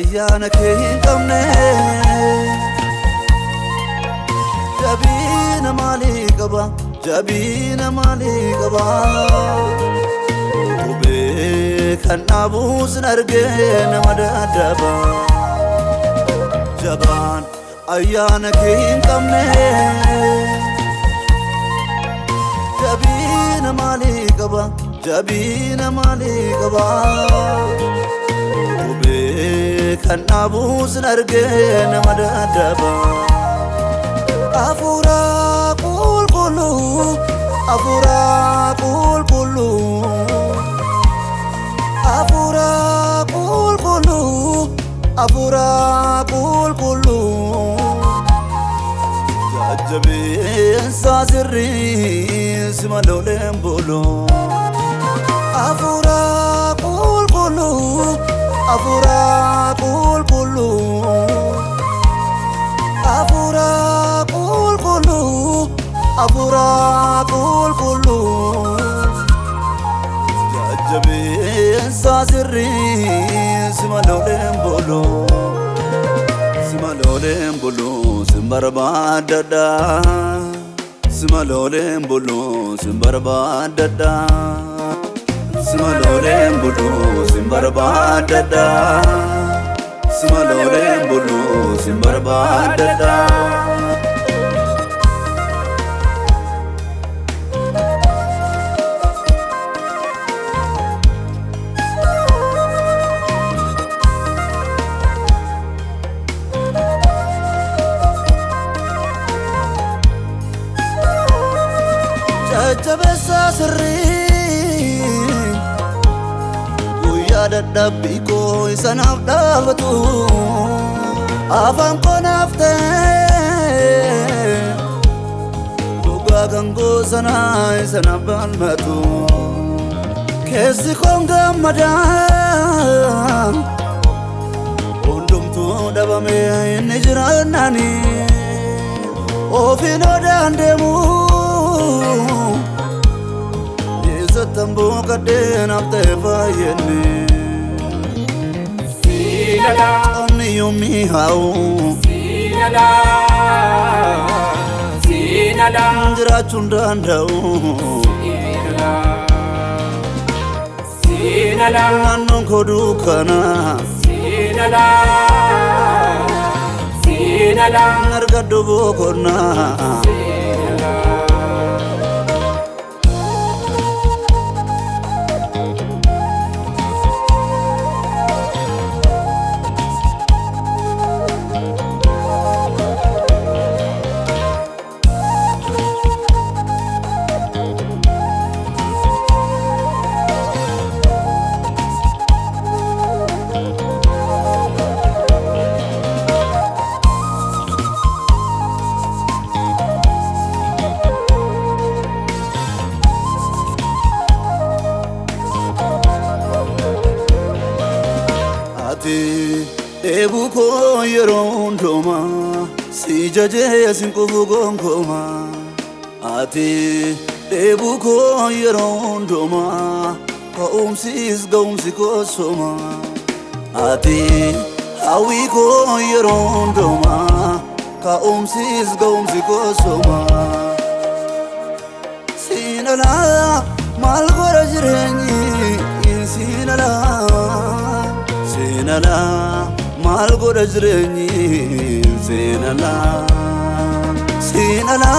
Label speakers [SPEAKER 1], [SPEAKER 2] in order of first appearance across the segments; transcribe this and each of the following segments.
[SPEAKER 1] ayyaana kee hin qabne jabina maalii qaba jabina maalii qaba Gubee kan dhaabuu sin argee nama dadhaba Jabaan ayyaana kee hin qabne jabina maalii qaba jabina maalii qaba Gubee kan dhaabuu sin argee nama dadhaba Afura qulqulluu Afura qulqulluu Afura qulqulluu Afura qulqulluu Jajjabeensa sirrii si malooleen buluu Afura qulqulluu Afura qulqulluu Afura qulqulluu Afura qulqulluu Jajjabeensa sirrii si malooleen buluu Si malooleen buluu sin barbaadadha Si malooleen buluu sin barbaadadha Si malooleen buluu sin barbaadadha Si malooleen buluu sin barbaadadha Jajjabeessa sirrii guyyaa dadhabbii koo isanaaf dhaabatu afaan koo naaf ta'e dhugaa kan koo sanaa isanaaf balmatu keessi koon gammada hundumtuu dhabamee inni jiraannaani ofiin odaan deemuu Tambo kadeen afte fayenne Sinala Oni yomi hao Sinala Sinala Njira chundandao Sinala Sinala Nanon kodukana Sinala Sinala Nargadu bokona Sinala Ebu ko yeron doma si jaje sin ko gongoma ati ebu ko yeron doma ko sis gomsi ko soma ati hawi ko yeron doma ka sis gomsi ko soma sinala mal gora jireni sinala Sinala mal goda jireenyi Sinala Sinala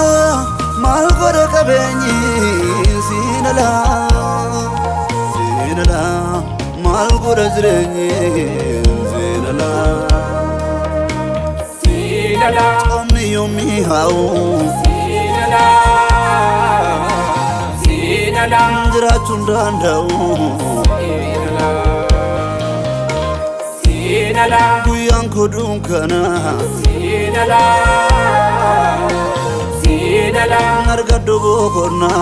[SPEAKER 1] mal goda qabeenyi Sinala Sinala mal goda jireenyi Sinala Sinala Omni yomi hao Sinala Sinala Jira chundandao Sinala Sinala Guyaan kodun kana Sinala Sinala Nargaddu bokonna